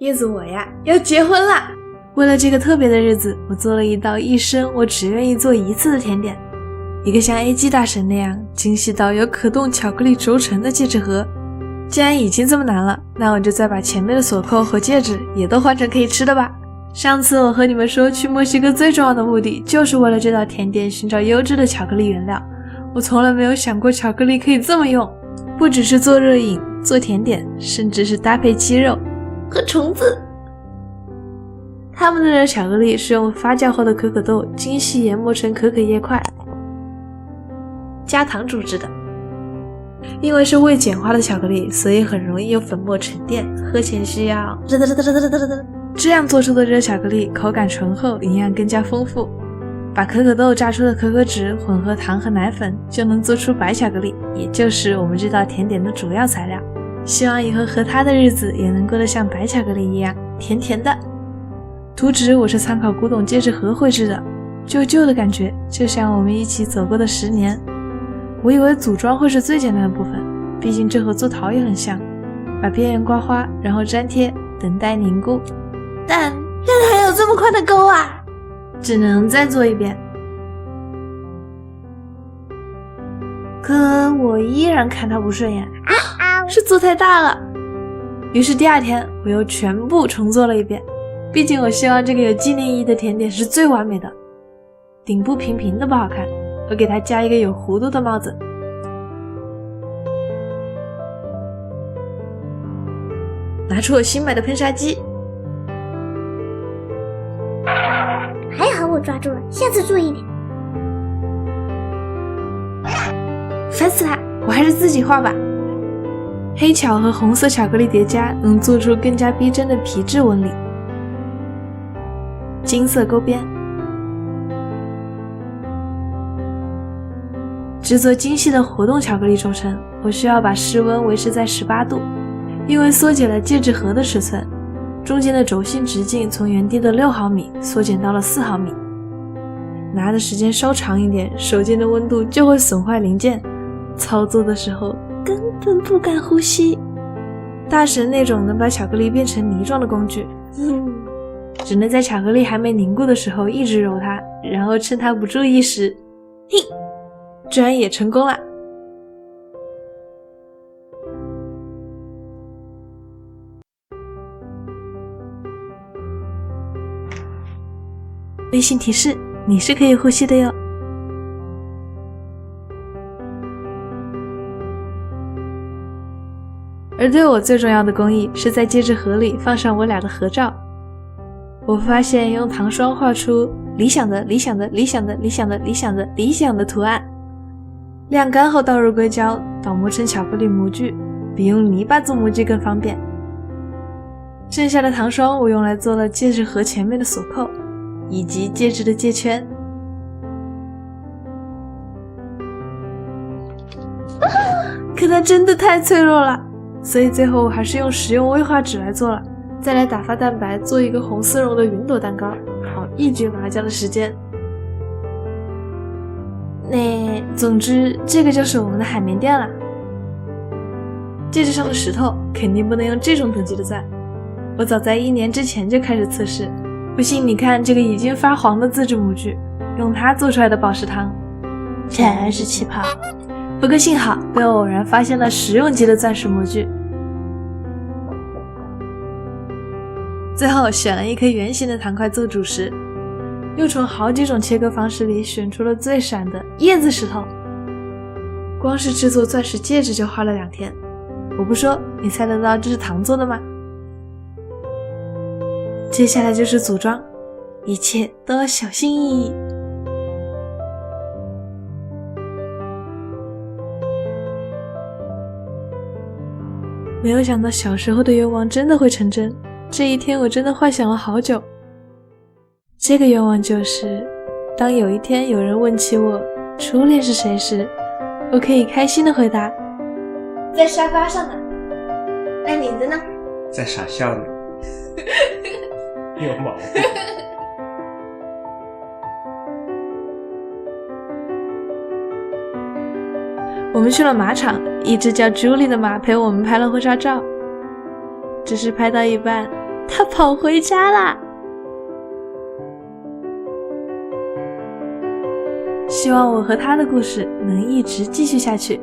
叶子，我呀要结婚啦！为了这个特别的日子，我做了一道一生我只愿意做一次的甜点，一个像 AG 大神那样精细到有可动巧克力轴承的戒指盒。既然已经这么难了，那我就再把前面的锁扣和戒指也都换成可以吃的吧。上次我和你们说，去墨西哥最重要的目的就是为了这道甜点寻找优质的巧克力原料。我从来没有想过巧克力可以这么用，不只是做热饮、做甜点，甚至是搭配鸡肉和虫子。他们的热巧克力是用发酵后的可可豆精细研磨成可可叶块，加糖煮制的。因为是未碱化的巧克力，所以很容易有粉末沉淀，喝前需要这样做出的热巧克力口感醇厚，营养更加丰富。把可可豆榨出的可可脂混合糖和奶粉，就能做出白巧克力，也就是我们这道甜点的主要材料。希望以后和它的日子也能过得像白巧克力一样甜甜的。图纸我是参考古董戒指盒绘制的，旧旧的感觉，就像我们一起走过的10年。我以为组装会是最简单的部分，毕竟这和做陶也很像，把边缘刮花，然后粘贴，等待凝固。但原来还有这么宽的钩啊！只能再做一遍。可我依然看它不顺眼，是做太大了。于是第2天我又全部重做了一遍，毕竟我希望这个有纪念意义的甜点是最完美的。顶部平平的不好看，我给它加一个有弧度的帽子。拿出我新买的喷砂机，还好我抓住了，下次注意点。烦死啦，我还是自己画吧。黑巧和红色巧克力叠加，能做出更加逼真的皮质纹理。金色勾边，制作精细的活动巧克力轴承，我需要把室温维持在18度，因为缩减了戒指盒的尺寸，中间的轴心直径从原定的6毫米缩减到了4毫米。拿的时间稍长一点，手间的温度就会损坏零件，操作的时候根本不敢呼吸。大神那种能把巧克力变成泥状的工具，只能在巧克力还没凝固的时候一直揉它，然后趁它不注意时，嘿，居然也成功了。微信提示，你是可以呼吸的哟。而对我最重要的工艺是在戒指盒里放上我俩的合照。我发现用糖霜画出理想的图案，晾干后倒入硅胶，倒磨成巧克力模具，比用泥巴做模具更方便。剩下的糖霜我用来做了戒指盒前面的锁扣以及戒指的戒圈。可它真的太脆弱了，所以最后我还是用食用威化纸来做了，再来打发蛋白做一个红丝绒的云朵蛋糕，好一举麻将的时间。总之这个就是我们的海绵垫了。戒指上的石头肯定不能用这种等级的钻，我早在1年之前就开始测试。不信你看这个已经发黄的自制模具，用它做出来的宝石糖全是气泡。不过幸好被我偶然发现了实用级的钻石模具。最后选了一颗圆形的糖块做主石，又从好几种切割方式里选出了最闪的叶子石头。光是制作钻石戒指就花了2天，我不说你猜得到这是糖做的吗？接下来就是组装，一切都要小心翼翼。没有想到小时候的愿望真的会成真，这一天我真的幻想了好久。这个愿望就是，当有一天有人问起我初恋是谁时，我可以开心的回答，在沙发上呢。那你的呢？在傻笑呢。你有毛病。我们去了马场，一只叫 Julie 的马陪我们拍了婚纱照。只是拍到一半，他跑回家啦！希望我和他的故事能一直继续下去。